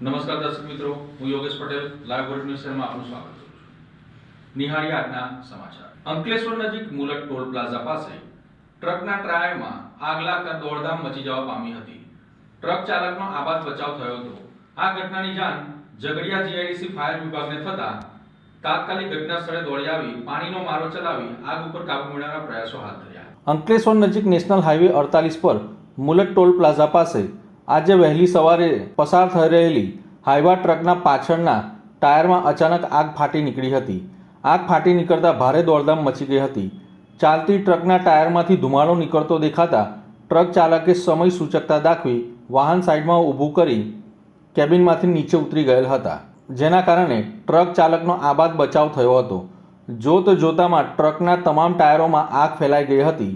નમસ્કાર દર્શક મિત્રો, હું Yogesh Patel live world news ચેનલમાં આપનું સ્વાગત કરું છું। નિહાળીએ આજના સમાચાર। અંકલેશ્વર નજીક મુલક ટોલ પ્લાઝા પાસે ટ્રકના ટાયરમાં આગ લાગતા દોડધામ મચી જવા પામી હતી। ટ્રક ચાલકનો આબાદ બચાવ થયો હતો। આ ઘટનાની જાણ ઝઘડિયા જીઆઈડીસી ફાયર વિભાગને થતા તાત્કાલિક ઘટના સ્થળે દોડી આવી પાણીનો મારો ચલાવી આગ ઉપર કાબુ મેળવવાના પ્રયાસો હાથ ધર્યા। અંકલેશ્વર નજીક નેશનલ હાઈવે 48 પર મુલક ટોલ પ્લાઝા પાસે આજે વહેલી સવારે પસાર થઈ રહેલી હાઈવા ટ્રકના પાછળના ટાયરમાં અચાનક આગ ફાટી નીકળી હતી। આગ ફાટી નીકળતા ભારે દોડધામ મચી ગઈ હતી। ચાલતી ટ્રકના ટાયરમાંથી ધુમાડો નીકળતો દેખાતા ટ્રક ચાલકે સમય સૂચકતા દાખવી વાહન સાઈડમાં ઊભું કરી કેબિનમાંથી નીચે ઉતરી ગયેલ હતા, જેના કારણે ટ્રક ચાલકનો આબાદ બચાવ થયો હતો। જોત જોતામાં ટ્રકના તમામ ટાયરોમાં આગ ફેલાઈ ગઈ હતી।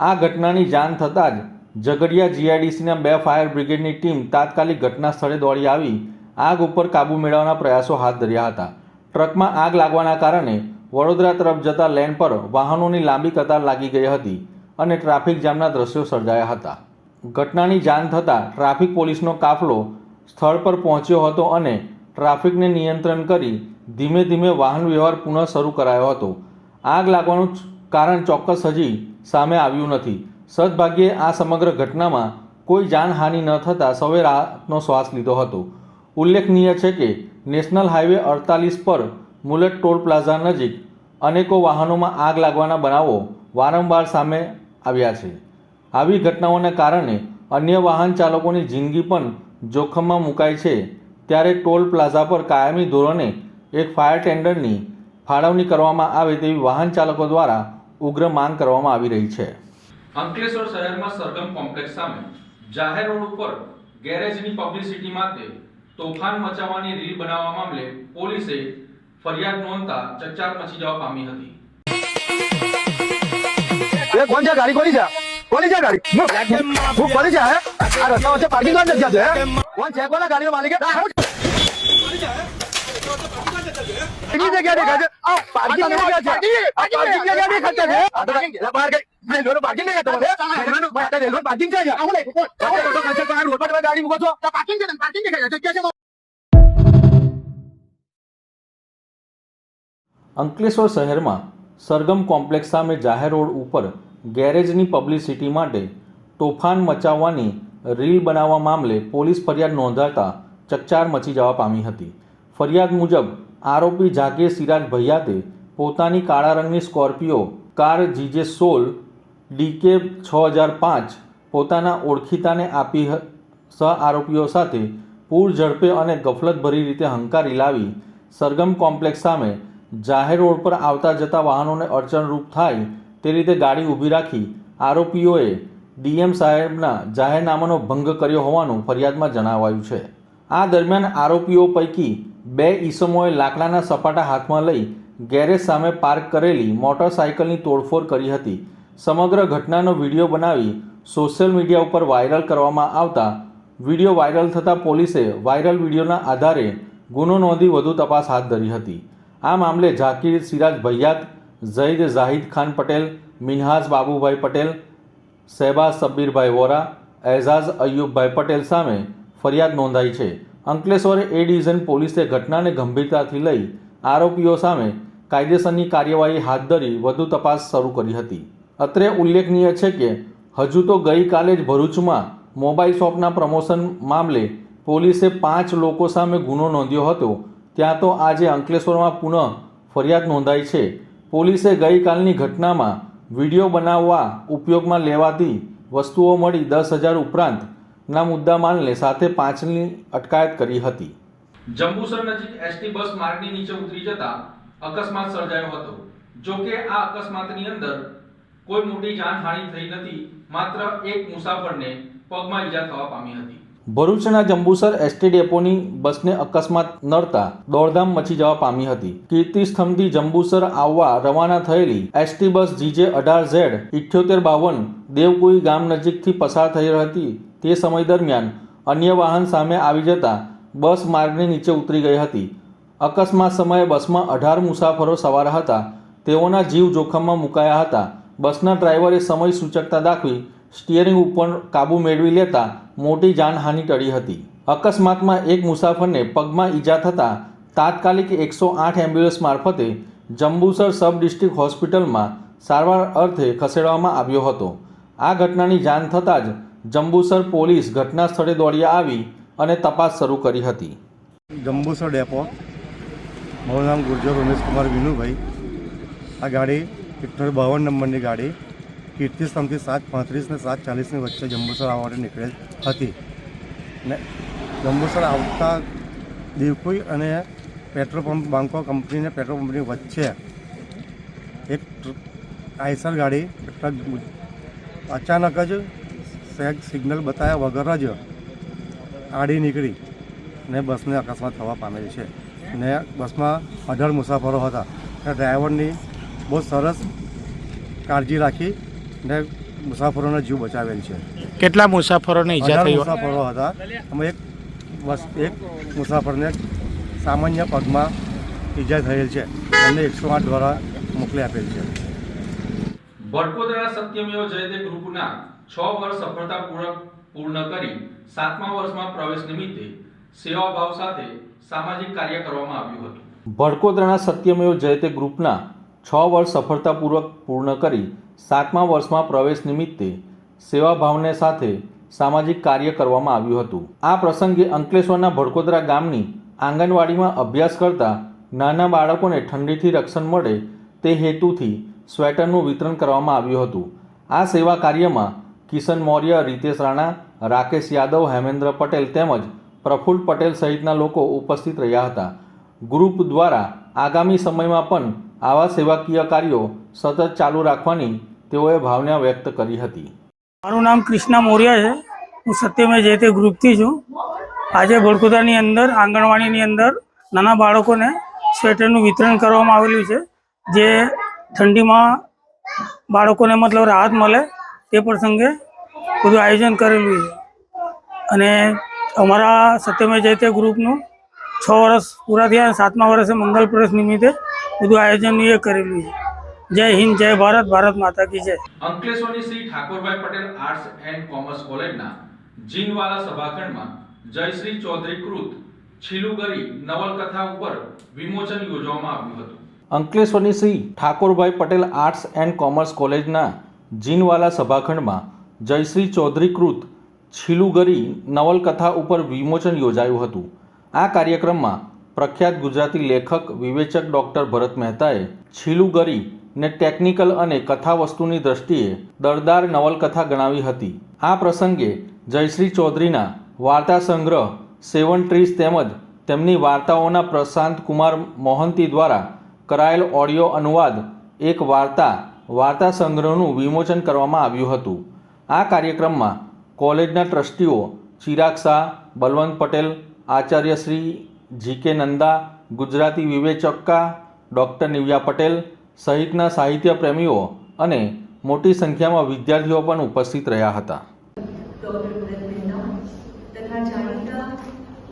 આ ઘટનાની જાણ થતાં જ ઝઘડિયા જીઆઈડીસીના 2 ફાયર બ્રિગેડની ટીમ તાત્કાલિક ઘટના સ્થળે દોડી આવી આગ ઉપર કાબૂ મેળવવાના પ્રયાસો હાથ ધર્યા હતા। ટ્રકમાં આગ લાગવાના કારણે વડોદરા તરફ જતા લેન પર વાહનોની લાંબી કતાર લાગી ગઈ હતી અને ટ્રાફિક જામના દ્રશ્યો સર્જાયા હતા। ઘટનાની જાણ થતાં ટ્રાફિક પોલીસનો કાફલો સ્થળ પર પહોંચ્યો હતો અને ટ્રાફિકને નિયંત્રણ કરી ધીમે ધીમે વાહન વ્યવહાર પુનઃ શરૂ કરાયો હતો। આગ લાગવાનું કારણ ચોક્કસ હજી સામે આવ્યું નથી। સદભાગ્યે આ સમગ્ર ઘટનામાં કોઈ જાનહાનિ ન થતાં સૌએ રાહતનો શ્વાસ લીધો હતો। ઉલ્લેખનીય છે કે નેશનલ હાઈવે 48 પર મુલક ટોલ પ્લાઝા નજીક અનેકો વાહનોમાં આગ લાગવાના બનાવો વારંવાર સામે આવ્યા છે। આવી ઘટનાઓને કારણે અન્ય વાહન ચાલકોની જિંદગી પણ જોખમમાં મુકાય છે, ત્યારે ટોલ પ્લાઝા પર કાયમી ધોરણે એક ફાયર ટેન્ડરની ફાળવણી કરવામાં આવે તેવી વાહન ચાલકો દ્વારા ઉગ્ર માંગ કરવામાં આવી રહી છે। અંકલેશ્વર શહેરમાં સરગમ કોમ્પ્લેક્સ સામે જાહેર રોડ ઉપર ગેરેજની પબ્લિસિટી માટે તોફાન મચાવવાની રીલ બનાવવા મામલે પોલીસે ફરિયાદ નોંધતા ચકચાર મચી જવા પામી હતી। ये कौन सा गाड़ी खोली जा गाड़ी वो खोली जा है आ रास्ता वच्चे पार्किंग कर जगह है कौन चेक वाला गाड़ी का मालिक है कितनी जगह देखा है आ पार्किंग में क्या है पार्किंग जगह देखा है आ बाहर गए मैं दोनों पार्किंग में गया तो मैं आता रेलवे पार्किंग से जा तो कैसे कार रोड पर गाड़ी मुको तो पार्किंग देखा है कैसे અંકલેશ્વર શહેરમાં સરગમ કોમ્પ્લેક્સ સામે જાહેર રોડ ઉપર ગેરેજની પબ્લિસિટી માટે તોફાન મચાવવાની રીલ બનાવવા મામલે પોલીસ ફરિયાદ નોંધાતા ચકચાર મચી જવા પામી હતી। ફરિયાદ મુજબ આરોપી જાકીર સિરાજ ભૈયાતે પોતાની કાળા રંગની સ્કોર્પિયો કાર GJ16 DK 6005 પોતાના ઓળખીતાને આપી સહ આરોપીઓ સાથે પૂર ઝડપે અને ગફલતભરી રીતે હંકારી લાવી સરગમ કોમ્પ્લેક્સ સામે જાહેર રોડ પર આવતા જતા વાહનોને અડચણરૂપ થાય તે રીતે ગાડી ઊભી રાખી આરોપીઓએ DM સાહેબના જાહેરનામાનો ભંગ કર્યો હોવાનું ફરિયાદમાં જણાવાયું છે। આ દરમિયાન આરોપીઓ પૈકી 2 ઈસમોએ લાકડાના સપાટા હાથમાં લઈ ગેરેજ સામે પાર્ક કરેલી મોટરસાઇકલની તોડફોડ કરી હતી। સમગ્ર ઘટનાનો વિડીયો બનાવી સોશિયલ મીડિયા ઉપર વાયરલ કરવામાં આવતા વિડીયો વાયરલ થતાં પોલીસે વાયરલ વિડીયોના આધારે ગુનો નોંધી વધુ તપાસ હાથ ધરી હતી। આ મામલે જાકીર સિરાજ ભૈયાત, ઝૈદ ઝાહિદ ખાન પટેલ, મિનહાજ બાબુભાઈ પટેલ, શહેબાઝ સબ્બીરભાઈ વોરા, એઝાઝ અયુબભાઈ પટેલ સામે ફરિયાદ નોંધાઈ છે। અંકલેશ્વર A ડિવિઝન પોલીસે ઘટનાને ગંભીરતાથી લઈ આરોપીઓ સામે કાયદેસરની કાર્યવાહી હાથ ધરી વધુ તપાસ શરૂ કરી હતી। અત્રે ઉલ્લેખનીય છે કે હજુ તો ગઈકાલે જ ભરૂચમાં મોબાઈલ શોપના પ્રમોશન મામલે પોલીસે 5 લોકો સામે ગુનો નોંધ્યો હતો, ત્યાં તો આજે અંકલેશ્વરમાં પુનઃ ફરિયાદ નોંધાઈ છે। પોલીસે ગઈકાલની ઘટનામાં વિડીયો બનાવવા ઉપયોગમાં લેવાતી વસ્તુઓ મળી 10,000 ઉપરાંતના મુદ્દામાલને સાથે 5ની અટકાયત કરી હતી। જંબુસર નજીક ST બસ માર્ગની નીચે ઉતરી જતા અકસ્માત સર્જાયો હતો। જો કે આ અકસ્માતની અંદર કોઈ મોટી જાનહાનિ થઈ નથી, માત્ર એક મુસાફરને પગમાં ઈજા થવા પામી હતી। ભરૂચના જંબુસર ST ડેપોની બસને અકસ્માત નડતા દોડધામ મચી જવા પામી હતી। કીર્તિસ્તંભથી જંબુસર આવવા રવાના થયેલી ST બસ GJ18Z 7852 દેવકુઈ ગામ નજીકથી પસાર થઈ રહી હતી। તે સમય દરમિયાન અન્ય વાહન સામે આવી જતા બસ માર્ગની નીચે ઉતરી ગઈ હતી। અકસ્માત સમયે બસમાં 18 મુસાફરો સવાર હતા, તેઓના જીવ જોખમમાં મુકાયા હતા। બસના ડ્રાઈવરે સમય સૂચકતા દાખવી સ્ટીયરિંગ ઉપર કાબુ મેળવી લેતા મોટી જાનહાનિ ટળી હતી। અકસ્માતમાં એક મુસાફરને પગમાં ઈજા થતાં તાત્કાલિક 108 એમ્બ્યુલન્સ મારફતે જંબુસર સબ ડિસ્ટ્રિક્ટ હોસ્પિટલમાં સારવાર અર્થે ખસેડવામાં આવ્યો હતો. આ ઘટનાની જાણ થતાં જ જંબુસર પોલીસ ઘટના સ્થળે દોડી આવી અને તપાસ શરૂ કરી હતી. જંબુસર ડેપો, મારું નામ ગુર્જર ઉમેશકુમાર વિનુભાઈ. આ ગાડી 52 નંબરની ગાડી કીર્તિસ્તંભથી 7:35 ને 7:40ની વચ્ચે જંબુસર આવવા માટે નીકળેલ હતી ને જંબુસર આવતા દેવકુઈ અને પેટ્રોલ પંપ બાંકો કંપનીને પેટ્રોલ પંપની વચ્ચે એક આઈસર ગાડી અચાનક જ સિગ્નલ બતાવ્યા વગર જ આડી નીકળી ને બસને અકસ્માત થવા પામેલી છે ને બસમાં 18 મુસાફરો હતા. ડ્રાઈવરની બહુ સરસ કાળજી રાખી ને મુસાફરોનો જીવ બચાવેલ છે. કેટલા મુસાફરોને ઈજા 18 થઈ? મુસાફરો હતા. અમે એક મુસાફરને સામાન્ય પગમાં ઈજા થયેલ છે. એમને 108 દ્વારા મોકલી આપેલ છે. ભડકોદરા સત્યમેવ જયતે ગ્રુપના 6 વર્ષ સફળતાપૂર્વક પૂર્ણ કરી 7મા વર્ષમાં પ્રવેશ નિમિત્તે સેવાભાવ સાથે સામાજિક કાર્ય કરવામાં આવ્યું હતું. ભડકોદરાના સત્યમેવ જયતે ગ્રુપના 6 વર્ષ સફળતાપૂર્વક પૂર્ણ કરી 7મા વર્ષમાં પ્રવેશ નિમિત્તે સેવાભાવને સાથે સામાજિક કાર્ય કરવામાં આવ્યું હતું. આ પ્રસંગે અંકલેશ્વરના ભડકોદરા ગામની આંગણવાડીમાં અભ્યાસ કરતા નાના બાળકોને ઠંડીથી રક્ષણ મળે તે હેતુથી સ્વેટરનું વિતરણ કરવામાં આવ્યું હતું. આ સેવા કાર્યમાં કિશન મૌર્ય, રીતેશ રાણા, રાકેશ યાદવ, હેમેન્દ્ર પટેલ તેમજ પ્રફુલ્લ પટેલ સહિતના લોકો ઉપસ્થિત રહ્યા હતા. ગ્રુપ દ્વારા આગામી સમયમાં પણ આવા સેવાકીય કાર્યો સતત ચાલુ રાખવાની તેઓએ ભાવના વ્યક્ત કરી હતી. મારું નામ કૃષ્ણા મૌર્ય છે. હું સત્યમેવ જયતે ગ્રુપથી છું. આજે ભડકોદરાની અંદર આંગણવાડીની અંદર નાના બાળકોને સ્વેટરનું વિતરણ કરવામાં આવેલું છે, જે ઠંડીમાં બાળકોને મતલબ રાહત મળે તે પ્રસંગે બધું આયોજન કરેલું છે. અને અમારા સત્યમેવ જયતે ગ્રુપનું 6 વર્ષ પૂરા થયા અને 7મા વર્ષે મંગલ પ્રવેશ નિમિત્તે બધું આયોજન એ કરેલું છે. જય હિન્દ, જય ભારત, ભારત માતા કી જય. અંકલેશ્વરની Shri Thakorbhai Patel arts and commerce કોલેજના જીનવાલા સભાખંડમાં જયશ્રી ચૌધરી કૃત છીલુગરી નવલકથા ઉપર વિમોચન યોજવામાં આવ્યું હતું. અંકલેશ્વરની Shri Thakorbhai Patel arts and commerce કોલેજના જીનવાલા સભાખંડમાં જયશ્રી ચૌધરી કૃત છીલુગરી નવલકથા ઉપર વિમોચન યોજાયું હતું. આ કાર્યક્રમમાં પ્રખ્યાત ગુજરાતી લેખક વિવેચક ડૉક્ટર ભરત મહેતાએ છીલુગરી ને ટેકનિકલ અને કથા વસ્તુની દ્રષ્ટિએ દરદાર નવલકથા ગણાવી હતી. આ પ્રસંગે જયશ્રી ચૌધરીના વાર્તા સંગ્રહ 7 ટ્રીઝ તેમજ તેમની વાર્તાઓના પ્રશાંત કુમાર મોહંતી દ્વારા કરાયેલ ઓડિયો અનુવાદ એક વાર્તા સંગ્રહનું વિમોચન કરવામાં આવ્યું હતું. આ કાર્યક્રમમાં કોલેજના ટ્રસ્ટીઓ ચિરાગ શાહ, બલવંત પટેલ, આચાર્ય શ્રી જીકે નંદા, ગુજરાતી વિવેચકા ડૉક્ટર નિવ્યા પટેલ સહિતના સાહિત્ય પ્રેમીઓ અને મોટી સંખ્યામાં વિદ્યાર્થીઓ પણ ઉપસ્થિત રહ્યા હતા. ડૉક્ટર ભરત મહેતા તથા જાણીતા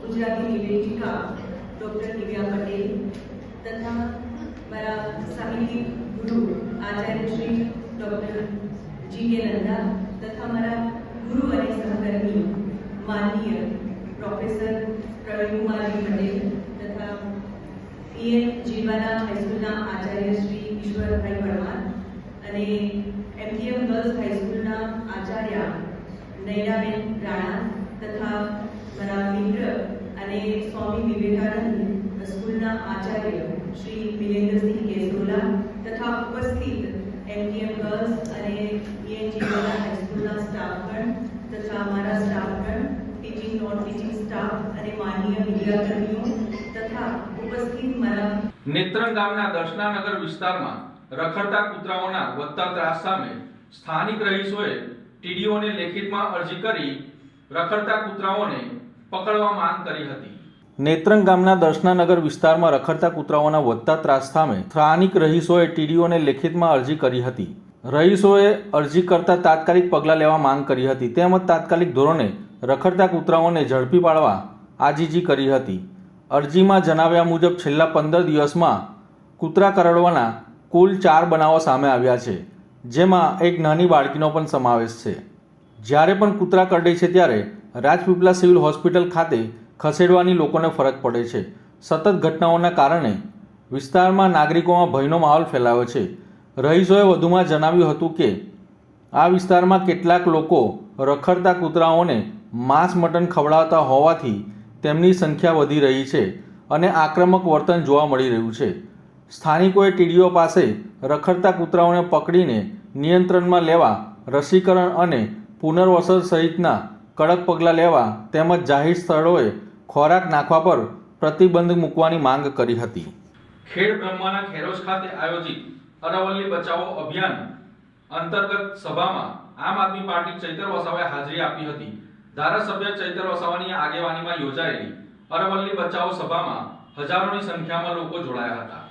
ગુજરાતી વિવેચિકા ડૉક્ટર નિવ્યા પટેલ તથા મારા સાહિત્યિક ગુરુ આચાર્ય શ્રી ડૉક્ટર જીકે નંદા તથા મારા ગુરુ અને સહકર્મી માનનીય પ્રોફેસર પ્રવીણકુમારજી પટેલ તથા પીએમ જીવાલા હાઈસ્કૂલના આચાર્ય શ્રી ઈશ્વરભાઈ પરમાર અને એમજીએમ ગર્લ્સ હાઈસ્કૂલના આચાર્ય નૈનાબેન રાણા તથા મારા મિત્ર અને સ્વામી વિવેકાનંદ સ્કૂલના આચાર્ય શ્રી વિરેન્દ્રસિંહ કેસરોલા તથા ઉપસ્થિત એમજીએમ ગર્લ્સ અને પીએમ જીવાલા હાઈસ્કૂલના સ્ટાફગણ તથા મારા સ્ટાફગણ, ટીચિંગ નોન ટીચિંગ સ્ટાફ અને માનનીય મીડિયાકર્મીઓ તથા ઉપસ્થિત મારા નેત્રંગ ગામના દર્શનાનગર વિસ્તારમાં રખડતા કૂતરાઓના વધતા ત્રાસ સામે સ્થાનિક રહીશોએ ટીડીઓને લેખિતમાં અરજી કરી રખડતા કૂતરાઓને પકડવા માંગ કરી હતી. નેત્રંગ ગામના દર્શનાનગર વિસ્તારમાં રખડતા કૂતરાઓના વધતા ત્રાસ સામે સ્થાનિક રહીશોએ ટીડીઓને લેખિતમાં અરજી કરી હતી. રહીશોએ અરજી કરતા તાત્કાલિક પગલાં લેવા માંગ કરી હતી તેમજ તાત્કાલિક ધોરણે રખડતા કૂતરાઓને ઝડપી પાડવા આજીજી કરી હતી. અરજીમાં જણાવ્યા મુજબ છેલ્લા 15 દિવસમાં કૂતરા કરડવાના કુલ 4 બનાવો સામે આવ્યા છે, જેમાં એક નાની બાળકીનો પણ સમાવેશ છે. જ્યારે પણ કૂતરા કરડે છે ત્યારે રાજપીપળા સિવિલ હોસ્પિટલ ખાતે ખસેડવાની લોકોને ફરજ પડે છે. સતત ઘટનાઓના કારણે વિસ્તારમાં નાગરિકોમાં ભયનો માહોલ ફેલાયો છે. રહીશોએ વધુમાં જણાવ્યું હતું કે આ વિસ્તારમાં કેટલાક લોકો રખડતા કૂતરાઓને માંસ મટન ખવડાવતા હોવાથી તેમની સંખ્યા વધી રહી છે અને આક્રમક વર્તન જોવા મળી રહ્યું છે. સ્થાનિકોએ ટીડીઓ પાસે રખડતા કૂતરાઓને પકડીને નિયંત્રણમાં લેવા, રસીકરણ અને પુનર્વસન સહિતના કડક પગલાં લેવા તેમજ જાહેર સ્થળોએ ખોરાક નાખવા પર પ્રતિબંધ મૂકવાની માંગ કરી હતી. ખેડ બ્રહ્માના ખેરોજ ખાતે આયોજિત અરવલ્લી બચાવો અભિયાન અંતર્ગત સભામાં આમ આદમી પાર્ટી ચૈતર વસાવાએ હાજરી આપી હતી. ધારાસભ્ય ચૈતર વસાવાની આગેવાનીમાં યોજાયેલી અરવલ્લી બચાવો સભામાં હજારોની સંખ્યામાં લોકો જોડાયા હતા.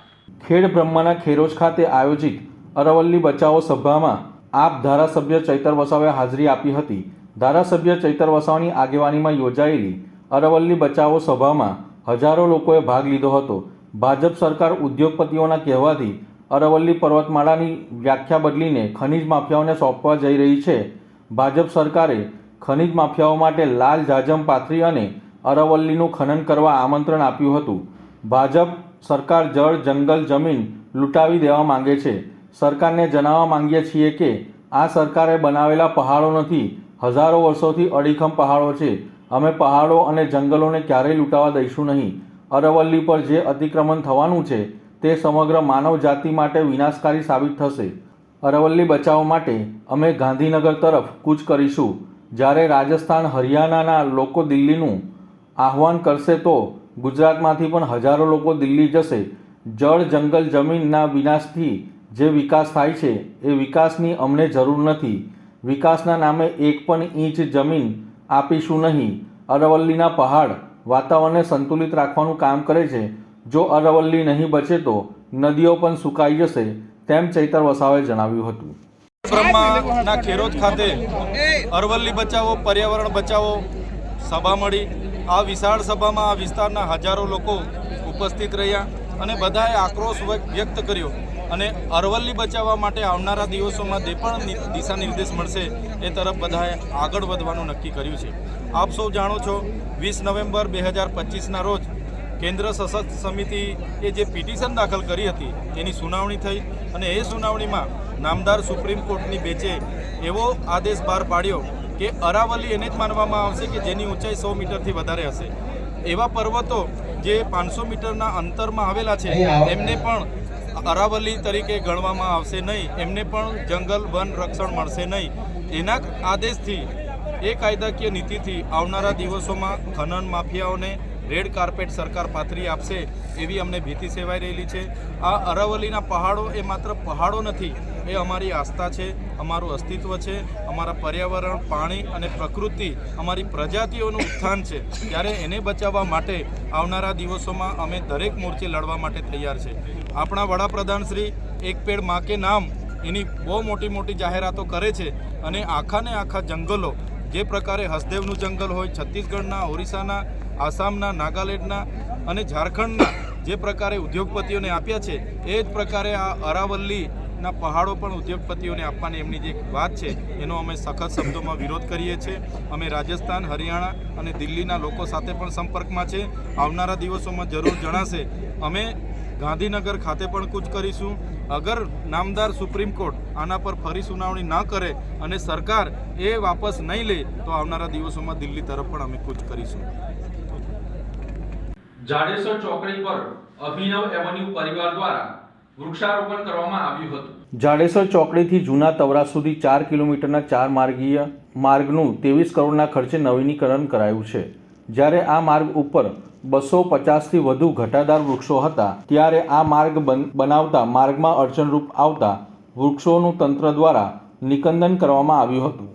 ખેડ બ્રહ્માના ખેરોજ ખાતે આયોજિત અરવલ્લી બચાવો સભામાં આપ ધારાસભ્ય ચૈતર વસાવાએ હાજરી આપી હતી. ધારાસભ્ય ચૈતર વસાવાની આગેવાનીમાં યોજાયેલી અરવલ્લી બચાવો સભામાં હજારો લોકોએ ભાગ લીધો હતો. ભાજપ સરકાર ઉદ્યોગપતિઓના કહેવાથી અરવલ્લી પર્વતમાળાની વ્યાખ્યા બદલીને ખનીજ માફિયાઓને સોંપવા જઈ રહી છે. ભાજપ સરકારે ખનીજ માફિયાઓ માટે લાલ જાજમ પાથરી અને અરવલ્લીનું ખનન કરવા આમંત્રણ આપ્યું હતું. ભાજપ સરકાર જળ, જંગલ, જમીન લૂંટાવી દેવા માંગે છે. સરકારને જણાવવા માંગીએ છીએ કે આ સરકારે બનાવેલા પહાડો નથી, હજારો વર્ષોથી અડીખમ પહાડો છે. અમે પહાડો અને જંગલોને ક્યારેય લૂંટાવા દઈશું નહીં. અરવલ્લી પર જે અતિક્રમણ થવાનું છે તે સમગ્ર માનવ જાતિ માટે વિનાશકારી સાબિત થશે. અરવલ્લી બચાવ માટે અમે ગાંધીનગર તરફ કૂચ કરીશું. જ્યારે રાજસ્થાન, હરિયાણાના લોકો દિલ્હીનું આહ્વાન કરશે તો ગુજરાતમાંથી પણ હજારો લોકો દિલ્હી જશે. જળ, જંગલ, જમીનના વિનાશથી જે વિકાસ થાય છે એ વિકાસની અમને જરૂર નથી. વિકાસના નામે એક પણ ઇંચ જમીન આપીશું નહીં. અરવલ્લીના પહાડ વાતાવરણને સંતુલિત રાખવાનું કામ કરે છે. જો અરવલ્લી નહીં બચે તો નદીઓ પણ સુકાઈ જશે, તેમ ચૈતર વસાવાએ જણાવ્યું હતું. બ્રહ્માના ખેરોજ ખાતે અરવલ્લી બચાવો, પર્યાવરણ બચાવો સભા મળી. આ વિશાળ સભામાં આ વિસ્તારના હજારો લોકો ઉપસ્થિત રહ્યા અને બધાએ આક્રોશ વ્યક્ત કર્યો અને અરવલ્લી બચાવવા માટે આવનારા દિવસોમાં જે પણ દિશા નિર્દેશ મળશે એ તરફ બધાએ આગળ વધવાનું નક્કી કર્યું છે. આપ સૌ જાણો છો 20 નવેમ્બર 2025ના રોજ કેન્દ્ર સશસ્ત્ર સમિતિએ જે પિટિશન દાખલ કરી હતી તેની સુનાવણી થઈ અને એ સુનાવણીમાં નામદાર સુપ્રીમ કોર્ટની બેચે એવો આદેશ બહાર પાડ્યો કે અરાવલી એને જ માનવામાં આવશે કે જેની ઊંચાઈ 100 મીટરથી વધારે હશે. એવા પર્વતો જે 500 મીટરના અંતરમાં આવેલા છે એમને પણ અરાવલી તરીકે ગણવામાં આવશે નહીં. એમને પણ જંગલ વન રક્ષણ મળશે નહીં. એના આદેશથી એ કાયદાકીય નીતિથી આવનારા દિવસોમાં ખનન માફિયાઓને રેડ કાર્પેટ સરકાર પાથરી આપશે એવી અમને ભીતિ સેવાઈ રહેલી છે. આ અરવલ્લીના પહાડો એ માત્ર પહાડો નથી, એ અમારી આસ્થા છે, અમારું અસ્તિત્વ છે, અમારા પર્યાવરણ, પાણી અને પ્રકૃતિ, અમારી પ્રજાતિઓનું ઉત્થાન છે. ત્યારે એને બચાવવા માટે આવનારા દિવસોમાં અમે દરેક મોરચે લડવા માટે તૈયાર છે. આપણા વડાપ્રધાન શ્રી એક પેડ માં કે નામ એની બહુ મોટી મોટી જાહેરાતો કરે છે અને આખાને આખા જંગલો, જે પ્રકારે હસદેવનું જંગલ હોય, છત્તીસગઢના, ઓરિસ્સાના, આસામના, નાગાલેન્ડના અને ઝારખંડના જે પ્રકારે ઉદ્યોગપતિઓને આપ્યા છે એ જ પ્રકારે આ અરાવલ્લીના પહાડો પણ ઉદ્યોગપતિઓને આપવાની એમની જે વાત છે એનો અમે સખત શબ્દોમાં વિરોધ કરીએ છીએ. અમે રાજસ્થાન, હરિયાણા અને દિલ્હીના લોકો સાથે પણ સંપર્કમાં છે. આવનારા દિવસોમાં જરૂર જણાશે. અમે ગાંધીનગર ખાતે પણ કૂચ કરીશું. અગર નામદાર સુપ્રીમ કોર્ટ આના પર ફરી સુનાવણી ન કરે અને સરકાર એ વાપસ નહીં લે તો આવનારા દિવસોમાં દિલ્હી તરફ પણ અમે કૂચ કરીશું. જાડેશ્વર ચોકડી પર અભિનવ એવન્યુ પરિવાર દ્વારા વૃક્ષારોપણ કરવામાં આવ્યું હતું. જાડેશ્વર ચોકડીથી જૂના તવરા સુધી 4 કિલોમીટરના 4 માર્ગીય માર્ગનું 23 કરોડના ખર્ચે નવીનીકરણ કરાયું છે. જ્યારે આ માર્ગ ઉપર 250થી વધુ ઘટાદાર વૃક્ષો હતા, ત્યારે આ માર્ગ બનાવતા માર્ગમાં અડચણરૂપ આવતા વૃક્ષોનું તંત્ર દ્વારા નિકંદન કરવામાં આવ્યું હતું.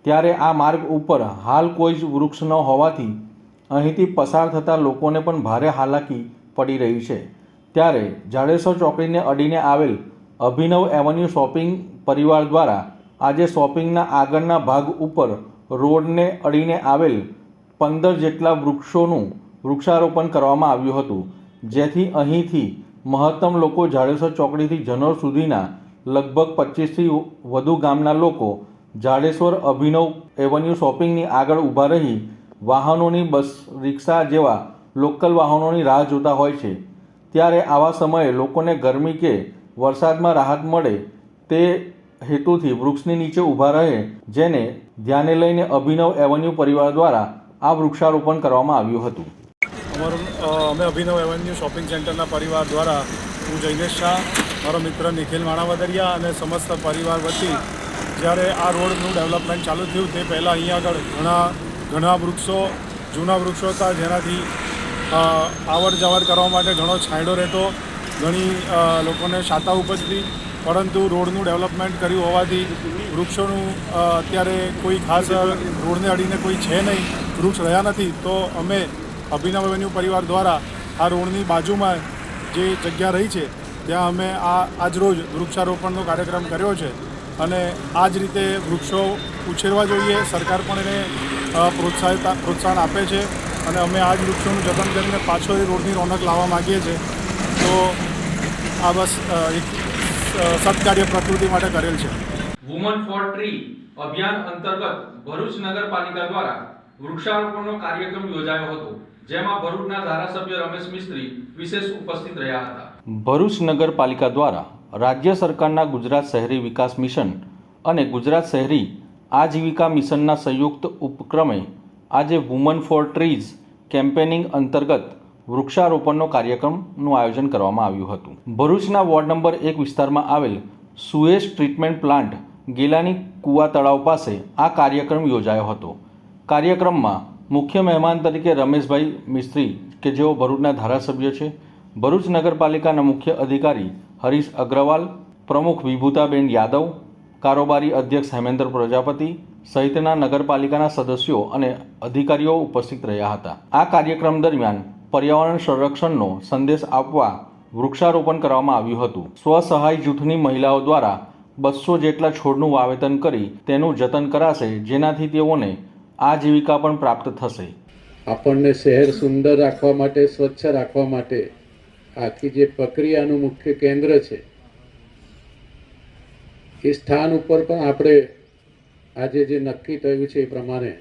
ત્યારે આ માર્ગ ઉપર હાલ કોઈ જ વૃક્ષ ન હોવાથી અહીંથી પસાર થતા લોકોને પણ ભારે હાલાકી પડી રહી છે. ત્યારે જાડેશ્વર ચોકડીને અડીને આવેલ અભિનવ એવન્યુ શોપિંગ પરિવાર દ્વારા આજે શોપિંગના આગળના ભાગ ઉપર રોડને અડીને આવેલ 15 જેટલા વૃક્ષોનું વૃક્ષારોપણ કરવામાં આવ્યું હતું, જેથી અહીંથી મહત્તમ લોકો જાડેશ્વર ચોકડીથી જનોર સુધીના લગભગ 25થી વધુ ગામના લોકો જાડેશ્વર અભિનવ એવન્યુ શોપિંગની આગળ ઊભા રહી વાહનોની બસ રિક્ષા જેવા લોકલ વાહનોની રાહ જોતા હોય છે, ત્યારે આવા સમયે લોકોને ગરમી કે વરસાદમાં રાહત મળે તે હેતુથી વૃક્ષની નીચે ઊભા રહે, જેને ધ્યાને લઈને અભિનવ એવન્યુ પરિવાર દ્વારા આ વૃક્ષારોપણ કરવામાં આવ્યું હતું. અમે અભિનવ એવન્યુ શોપિંગ સેન્ટરના પરિવાર દ્વારા હું જૈનેશ શાહ, મારો મિત્ર નિખિલ માણાવદરિયા અને સમસ્ત પરિવાર વતી જ્યારે આ રોડનું ડેવલપમેન્ટ ચાલુ થયું તે પહેલાં અહીંયા આગળ ઘણા વૃક્ષો, જૂના વૃક્ષો હતા, જેનાથી આવર જવર કરવા માટે ઘણો છાંયડો રહેતો, ઘણી લોકોને શાતા ઉપજતી. પરંતુ રોડનું ડેવલપમેન્ટ કર્યું હોવાથી વૃક્ષોનું અત્યારે કોઈ ખાસ રોડને અડીને કોઈ છે નહીં, વૃક્ષ રહ્યા નથી. તો અમે અભિનવ એવન્યુ પરિવાર દ્વારા આ રોડની બાજુમાં જે જગ્યા રહી છે ત્યાં અમે આજરોજ વૃક્ષારોપણનો કાર્યક્રમ કર્યો છે અને આ જ રીતે વૃક્ષો ઉછેરવા જોઈએ. સરકાર પણ એને પ્રોત્સાહન આપે છે અને અમે આ જ વૃક્ષોનું જતન કરીને પાછો એ રોડની રોનક લાવવા માગીએ છીએ. તો આ બસ એક સત્કાર્ય પ્રકૃતિ માટે કરેલ છે. વુમન ફોર ટ્રી અભિયાન અંતર્ગત ભરૂચ નગરપાલિકા દ્વારા વૃક્ષારોપણનો કાર્યક્રમ યોજાયો હતો, જેમાં ભરૂચના ધારાસભ્ય રમેશ મિસ્ત્રી વિશેષ ઉપસ્થિત રહ્યા હતા. ભરૂચ નગરપાલિકા દ્વારા રાજ્ય સરકારના ગુજરાત શહેરી વિકાસ મિશન અને ગુજરાત શહેરી આજીવિકા મિશનના સંયુક્ત ઉપક્રમે આજે વુમન ફોર ટ્રીઝ કેમ્પેનિંગ અંતર્ગત વૃક્ષારોપણનો કાર્યક્રમનું આયોજન કરવામાં આવ્યું હતું. ભરૂચના વોર્ડ નંબર 1 વિસ્તારમાં આવેલ સુએજ ટ્રીટમેન્ટ પ્લાન્ટ ગેલાની કુવા તળાવ પાસે આ કાર્યક્રમ યોજાયો હતો. કાર્યક્રમમાં મુખ્ય મહેમાન તરીકે રમેશભાઈ મિસ્ત્રી કે જેઓ ભરૂચના ધારાસભ્ય છે, ભરૂચ નગરપાલિકાના મુખ્ય અધિકારી હરીશ અગ્રવાલ, પ્રમુખ વિભૂતાબેન યાદવ, કારોબારી અધ્યક્ષ હેમેન્દ્ર પ્રજાપતિ સહિતના નગરપાલિકાના સદસ્યો અને અધિકારીઓ ઉપસ્થિત રહ્યા હતા. આ કાર્યક્રમ દરમિયાન પર્યાવરણ સંરક્ષણનો સંદેશ આપવા વૃક્ષારોપણ કરવામાં આવ્યું હતું. સ્વસહાય જૂથની મહિલાઓ દ્વારા 200 જેટલા છોડનું વાવેતર કરી તેનું જતન કરાશે, જેનાથી તેઓને આજીવિકા પણ પ્રાપ્ત થશે. આપણને શહેર સુંદર રાખવા માટે, સ્વચ્છ રાખવા માટે આખી જે પ્રક્રિયાનું મુખ્ય કેન્દ્ર છે એ સ્થાન ઉપર પણ આપણે આજે જે નક્કી થયું છે એ પ્રમાણે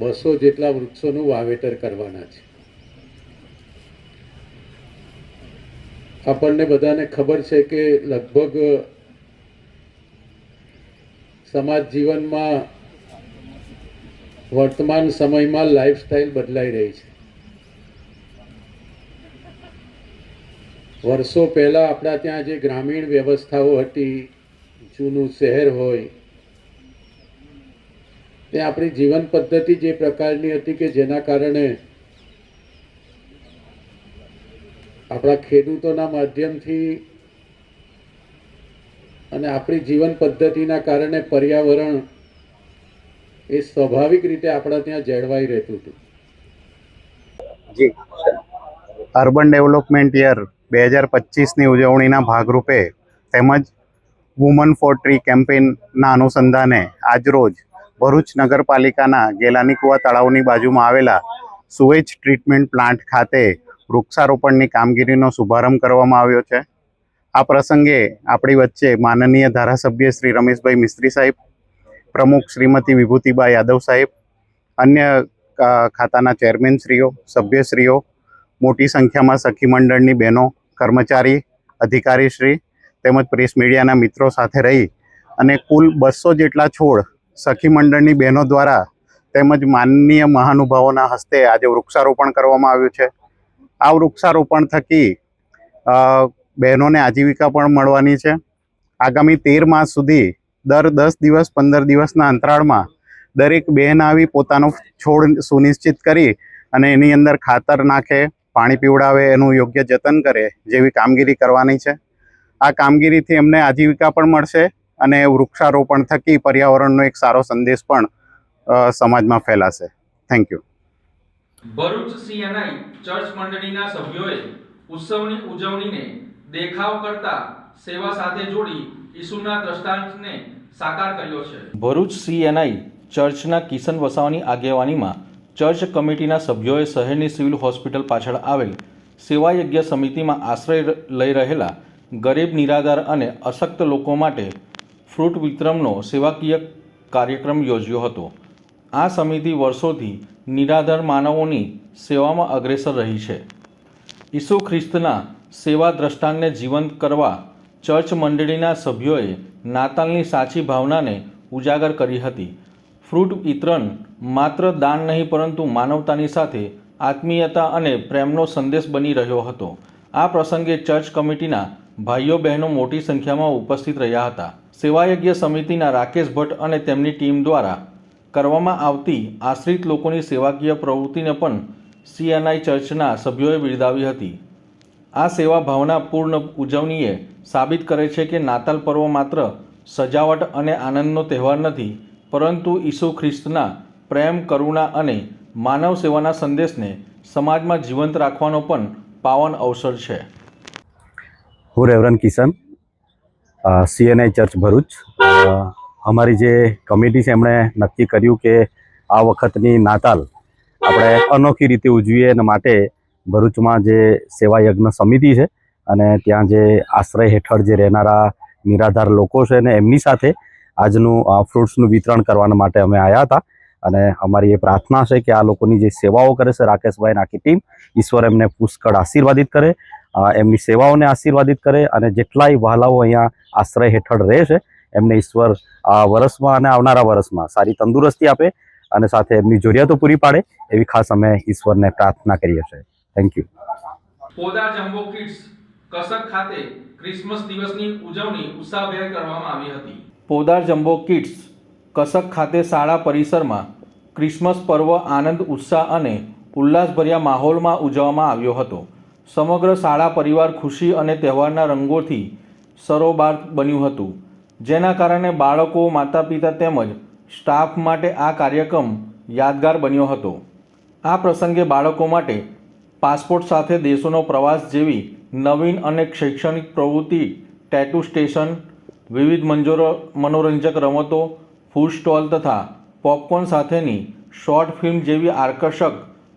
200 જેટલા વૃક્ષોનું વાવેતર કરવાના છે. આપણને બધાને ખબર છે કે લગભગ સમાજ જીવનમાં વર્તમાન સમયમાં લાઈફસ્ટાઈલ બદલાઈ રહી છે. વર્ષો પહેલાં આપણા ત્યાં જે ગ્રામીણ વ્યવસ્થાઓ હતી, જૂનું શહેર હોય, ત્યાં આપણી જીવન પદ્ધતિ જે પ્રકારની હતી કે જેના કારણે આપણા ખેડૂતોના માધ્યમથી અને આપણી જીવન પદ્ધતિના કારણે પર્યાવરણ એ સ્વાભાવિક રીતે આપણા ત્યાં જળવાઈ રહેતું હતું. જી, અર્બન ડેવલપમેન્ટ યર 2025ની ઉજવણીના ભાગરૂપે તેમજ વુમન ફોર ટ્રી કેમ્પેઇનના અનુસંધાને આજરોજ ભરૂચ નગરપાલિકાના ગેલાની કુવા તળાવની બાજુમાં આવેલા સુએજ ટ્રીટમેન્ટ પ્લાન્ટ ખાતે વૃક્ષારોપણની કામગીરીનો શુભારંભ કરવામાં આવ્યો છે. આ પ્રસંગે આપણી વચ્ચે માનનીય ધારાસભ્ય શ્રી રમેશભાઈ મિસ્ત્રી સાહેબ, પ્રમુખ શ્રીમતી વિભૂતિબા યાદવ સાહેબ, અન્ય ખાતાના ચેરમેનશ્રીઓ, સભ્યશ્રીઓ, મોટી સંખ્યામાં સખી મંડળની બહેનો, કર્મચારી, અધિકારીશ્રી તેમજ પ્રેસ મીડિયાના મિત્રો સાથે રહી અને કુલ 200 જેટલા છોડ સખી મંડળની બહેનો દ્વારા તેમજ માનનીય મહાનુભાવોના હસ્તે આજે વૃક્ષારોપણ કરવામાં આવ્યું છે. આ વૃક્ષારોપણ થકી બહેનોને આજીવિકા પણ મળવાની છે. આગામી 13 માસ સુધી દર 10 દિવસ 15 દિવસના અંતરાળમાં દરેક બહેન આવી પોતાનો છોડ સુનિશ્ચિત કરી અને એની અંદર ખાતર નાખે, પાણી પીવડાવે, એનું યોગ્ય જતન કરે જેવી કામગીરી કરવાની છે. આ કામગીરીથી એમને આજીવિકા પણ મળશે અને વૃક્ષારોપણ થકી પર્યાવરણનો એક સારો સંદેશ પણ સમાજમાં ફેલાશે. Thank you. Bharuch CNI church મંડળીના સભ્યોએ ઉત્સવની ઉજવણીને દેખાવ કરતા સેવા સાથે જોડી ઈસુના દ્રષ્ટાંતને સાકાર કર્યો છે. ભરૂચ સીએનઆઈ ચર્ચના કિશન વસાવાની આગેવાનીમાં ચર્ચ કમિટીના સભ્યોએ શહેરની સિવિલ હોસ્પિટલ પાછળ આવેલ સેવાયજ્ઞ સમિતિમાં આશ્રય લઈ રહેલા ગરીબ, નિરાધાર અને અશક્ત લોકો માટે ફ્રૂટ વિતરણનો સેવાકીય કાર્યક્રમ યોજ્યો હતો. આ સમિતિ વર્ષોથી નિરાધાર માનવોની સેવામાં અગ્રેસર રહી છે. ઈસુ ખ્રિસ્તના સેવા દ્રષ્ટાંતને જીવંત કરવા ચર્ચ મંડળીના સભ્યોએ નાતાલની સાચી ભાવનાને ઉજાગર કરી હતી. ફ્રૂટ વિતરણ માત્ર દાન નહીં પરંતુ માનવતાની સાથે આત્મીયતા અને પ્રેમનો સંદેશ બની રહ્યો હતો. આ પ્રસંગે ચર્ચ કમિટીના ભાઈઓ બહેનો મોટી સંખ્યામાં ઉપસ્થિત રહ્યા હતા. સેવાયજ્ઞ સમિતિના રાકેશ ભટ્ટ અને તેમની ટીમ દ્વારા કરવામાં આવતી આશ્રિત લોકોની સેવાકીય પ્રવૃત્તિને પણ CNI ચર્ચના સભ્યોએ બિરદાવી હતી. આ સેવા ભાવનાપૂર્ણ ઉજવણીએ સાબિત કરે છે કે નાતાલ પર્વ માત્ર સજાવટ અને આનંદનો તહેવાર નથી, પરંતુ ઈસુ ખ્રિસ્તના પ્રેમ, કરુણા અને માનવ સેવાના સંદેશને સમાજમાં જીવંત રાખવાનો પણ પાવન અવસર છે. હું reverend Kishan, CNI church Bharuch. અમારી જે કમિટી છે એમણે નક્કી કર્યું કે આ વખતની નાતાલ આપણે અનોખી રીતે ઉજવીએ એના માટે ભરૂચમાં જે સેવા યજ્ઞ સમિતિ છે અને ત્યાં જે આશ્રય હેઠળ જે રહેનારા નિરાધાર લોકો છે ને એમની સાથે આજનું ફ્રૂટ્સનું વિતરણ કરવા માટે અમે આવ્યા હતા. અને અમારી એ પ્રાર્થના છે કે આ લોકોની જે સેવાઓ કરે છે રાકેશભાઈ આખી ટીમ, ઈશ્વર એમને પુષ્કળ આશીર્વાદિત કરે, એમની સેવાઓને આશીર્વાદિત કરે અને જેટલાય વહાલાઓ અહીંયા આશ્રય હેઠળ રહે છે એમને ઈશ્વર આ વર્ષમાં અને આવનારા વર્ષમાં સારી તંદુરસ્તી આપે અને સાથે એમની જરૂરિયાતો પૂરી પાડે એવી ખાસ અમે ઈશ્વરને પ્રાર્થના કરીએ છીએ. Thank you. Podar jumbo kids Kasak ખાતે ક્રિસમસ દિવસની ઉજવણી ઉત્સાહભેર કરવામાં આવી હતી. પોદાર જમ્બો કિડ્સ કસક ખાતે શાળા પરિસરમાં ક્રિસમસ પર્વ આનંદ, ઉત્સાહ અને ઉલ્લાસભર્યા માહોલમાં ઉજવવામાં આવ્યો હતો. સમગ્ર શાળા પરિવાર ખુશી અને તહેવારના રંગોથી સરોબાર બન્યું હતું, જેના કારણે બાળકો, માતા પિતા તેમજ સ્ટાફ માટે આ કાર્યક્રમ યાદગાર બન્યો હતો. આ પ્રસંગે બાળકો માટે પાસપોર્ટ સાથે દેશોનો પ્રવાસ જેવી નવીન અને શૈક્ષણિક પ્રવૃત્તિ, ટેટુ સ્ટેશન, વિવિધ મનોરંજક રમતો, ફૂડ સ્ટોલ તથા પોપકોર્ન સાથેની શોર્ટ ફિલ્મ જેવી આકર્ષક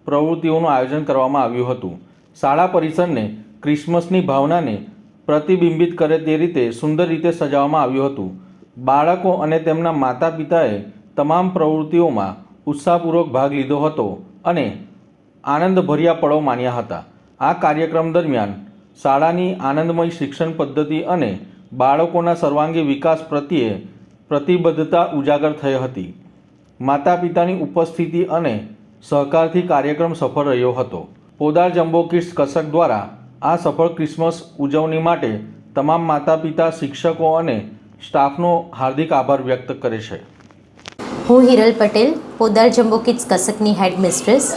પ્રવૃત્તિઓનું આયોજન કરવામાં આવ્યું હતું. શાળા પરિસરને ક્રિસમસની ભાવનાને પ્રતિબિંબિત કરે તે રીતે સુંદર રીતે સજાવવામાં આવ્યું હતું. બાળકો અને તેમના માતા પિતાએ તમામ પ્રવૃત્તિઓમાં ઉત્સાહપૂર્વક ભાગ લીધો હતો અને આનંદભર્યા પળો માણ્યા હતા. આ કાર્યક્રમ દરમિયાન શાળાની આનંદમય શિક્ષણ પદ્ધતિ અને બાળકોના સર્વાંગી વિકાસ પ્રત્યે પ્રતિબદ્ધતા ઉજાગર થઈ હતી. માતા પિતાની ઉપસ્થિતિ અને સહકારથી કાર્યક્રમ સફળ રહ્યો હતો. પોદાર જમ્બો કિડ્સ કસક દ્વારા આ સફળ ક્રિસમસ ઉજવણી માટે તમામ માતા પિતા, શિક્ષકો અને સ્ટાફનો હાર્દિક આભાર વ્યક્ત કરે છે. હું હિરલ પટેલ, પોદાર જમ્બો કિડ્સ કસકની હેડ મિસ્ટ્રેસ.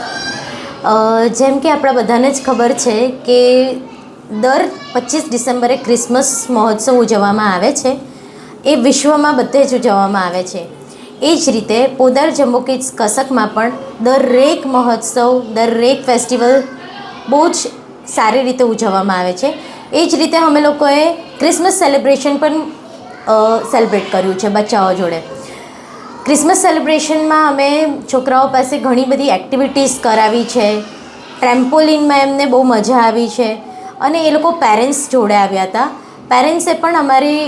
જેમ કે આપણા બધાને જ ખબર છે કે દર 25 ડિસેમ્બરે ક્રિસમસ મહોત્સવ ઉજવવામાં આવે છે. એ વિશ્વમાં બધે જ ઉજવવામાં આવે છે. એ જ રીતે પોદાર જમ્બો કિડ્સ કસકમાં પણ દરેક મહોત્સવ, દરેક ફેસ્ટિવલ બહુ જ સારી રીતે ઉજવવામાં આવે છે. એ જ રીતે અમે લોકોએ ક્રિસમસ સેલિબ્રેશન પણ સેલિબ્રેટ કર્યું છે બચ્ચાઓ જોડે. ક્રિસમસ સેલિબ્રેશનમાં અમે છોકરાઓ પાસે ઘણી બધી એક્ટિવિટીઝ કરાવી છે. ટ્રેમ્પોલિનમાં એમને બહુ મજા આવી છે અને એ લોકો પેરેન્ટ્સ જોડે આવ્યા હતા. પેરેન્ટ્સે પણ અમારી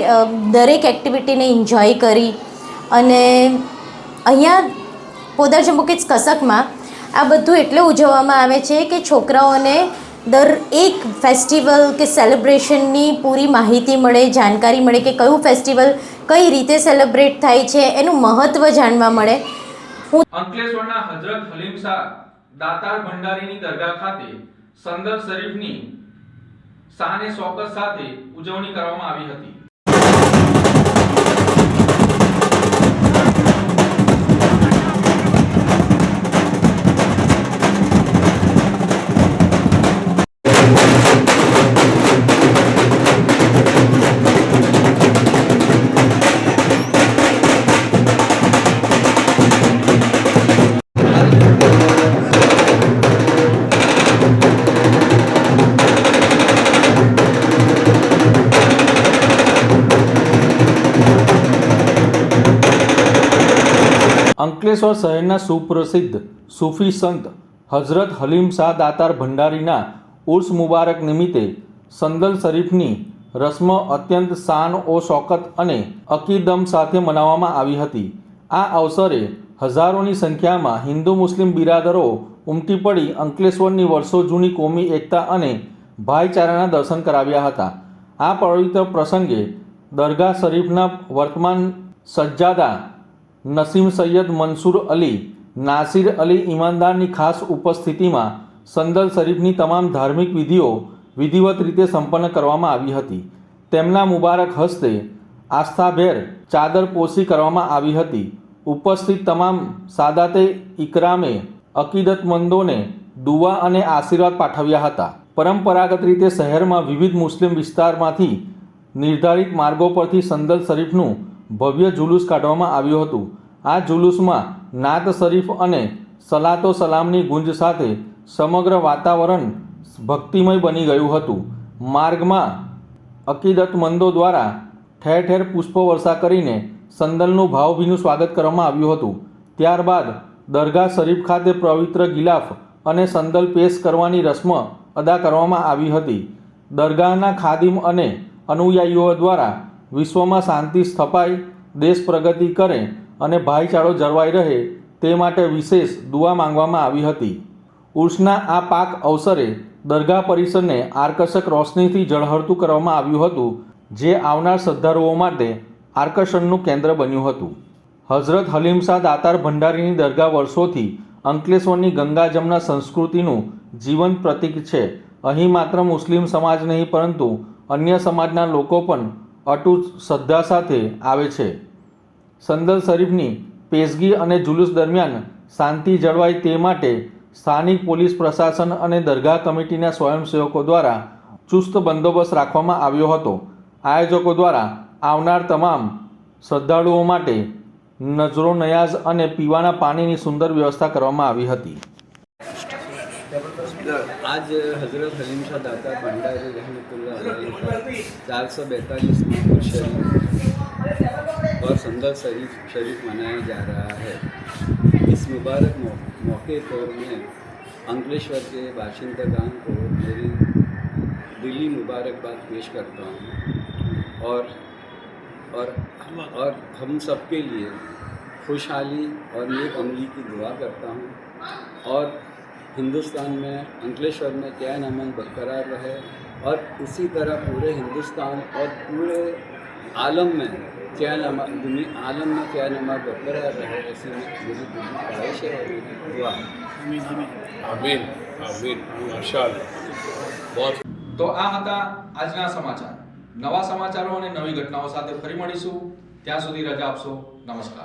દરેક એક્ટિવિટીને એન્જોય કરી અને અહીંયા પોદાર જમ્બો કિડ્સ કસકમાં આ બધું એટલે ઉજવવામાં આવે છે કે છોકરાઓને દર એક ફેસ્ટિવલ કે સેલિબ્રેશનની પૂરી માહિતી મળે, જાણકારી મળે કે કયું ફેસ્ટિવલ કઈ રીતે સેલિબ્રેટ થાય છે, એનું મહત્ત્વ જાણવા મળે. અંકલેશ્વરના હજરત હલીમ શાહ દાતાર ભંડારીની દરગાહ ખાતે સંદર શરીફની શાન એ શૌકત સાથે ઉજવણી કરવામાં આવી હતી. અંકલેશ્વર શહેરના સુપ્રસિદ્ધ સૂફી સંત હઝરત હલીમ શાહ દાતાર ભંડારીના ઉર્સ મુબારક નિમિત્તે સંદલ શરીફની રસ્મ અત્યંત શાન ઓ શૌકત અને અકીદમ સાથે મનાવવામાં આવી હતી. આ અવસરે હજારોની સંખ્યામાં હિન્દુ મુસ્લિમ બિરાદરો ઉમટી પડી અંકલેશ્વરની વર્ષો જૂની કોમી એકતા અને ભાઈચારાના દર્શન કરાવ્યા હતા. આ પવિત્ર પ્રસંગે દરગાહ શરીફના વર્તમાન સજ્જાદા નસીમ સૈયદ મંસૂર અલી નાસિર અલી ઈમાનદારની ખાસ ઉપસ્થિતિમાં સંદલ શરીફની તમામ ધાર્મિક વિધિઓ વિધિવત રીતે સંપન્ન કરવામાં આવી હતી. તેમના મુબારક હસ્તે આસ્થાભેર ચાદરપોશી કરવામાં આવી હતી. ઉપસ્થિત તમામ સાદાતે ઇકરામે અકીદતમંદોને દુઆ અને આશીર્વાદ પાઠવ્યા હતા. પરંપરાગત રીતે શહેરમાં વિવિધ મુસ્લિમ વિસ્તારમાંથી નિર્ધારિત માર્ગો પરથી સંદલ શરીફનું ભવ્ય જુલુસ કાઢવામાં આવ્યું હતું. આ જુલુસમાં નાત શરીફ અને સલાતો સલામની ગુંજ સાથે સમગ્ર વાતાવરણ ભક્તિમય બની ગયું હતું. માર્ગમાં અકીદતમંદો દ્વારા ઠેર ઠેર પુષ્પવર્ષા કરીને સંદલનું ભાવભીનું સ્વાગત કરવામાં આવ્યું હતું. ત્યારબાદ દરગાહ શરીફ ખાતે પવિત્ર ગિલાફ અને સંદલ પેશ કરવાની રસ્મ અદા કરવામાં આવી હતી. દરગાહના ખાદિમ અને અનુયાયીઓ દ્વારા વિશ્વમાં શાંતિ સ્થપાય, દેશ પ્રગતિ કરે અને ભાઈચારો જળવાઈ રહે તે માટે વિશેષ દુઆ માંગવામાં આવી હતી. ઉર્સના આ પાક અવસરે દરગાહ પરિસરને આકર્ષક રોશનીથી ઝળહળતું કરવામાં આવ્યું હતું, જે આવનાર શ્રદ્ધાળુઓ માટે આકર્ષણનું કેન્દ્ર બન્યું હતું. હઝરત હલીમશાહ દાતાર ભંડારીની દરગાહ વર્ષોથી અંકલેશ્વરની ગંગા જમના સંસ્કૃતિનું જીવંત પ્રતીક છે. અહીં માત્ર મુસ્લિમ સમાજ નહીં પરંતુ અન્ય સમાજના લોકો પણ અટૂટ શ્રદ્ધા સાથે આવે છે. સંદલ શરીફની પેશગી અને જુલુસ દરમિયાન શાંતિ જળવાય તે માટે સ્થાનિક પોલીસ પ્રશાસન અને દરગાહ કમિટીના સ્વયંસેવકો દ્વારા ચુસ્ત બંદોબસ્ત રાખવામાં આવ્યો હતો. આયોજકો દ્વારા આવનાર તમામ શ્રદ્ધાળુઓ માટે નજરો નયાઝ અને પીવાના પાણીની સુંદર વ્યવસ્થા કરવામાં આવી હતી. आज हज़रत हलीमशाह दाता भंडारी रहमतुल्लाह अलैह का 442वां उर्स शरीफ और संदल शरीफ मनाया जा रहा है. इस मुबारक मौके पर मैं अंकलेश्वर के बाशिंदगान को मेरी दिली मुबारकबाद पेश करता हूँ और हम सब के लिए खुशहाली और नेक अमली की दुआ करता हूँ और हिंदुस्तान में अंकलेश्वर में चैन अमन बरकरार रहे और इसी तरह पूरे हिंदुस्तान और पूरे आलम में चैन अमन बरकरार रहे ऐसी मेरी ख्वाहिश है और मेरी दुआ है. આમીન આમીન માશાઅલ્લાહ. તો આ હતા આજના સમાચાર. નવા સમાચારો અને નવી ઘટનાઓ સાથે ફરી મળીશું. ત્યાં સુધી રજા આપશો. નમસ્કાર.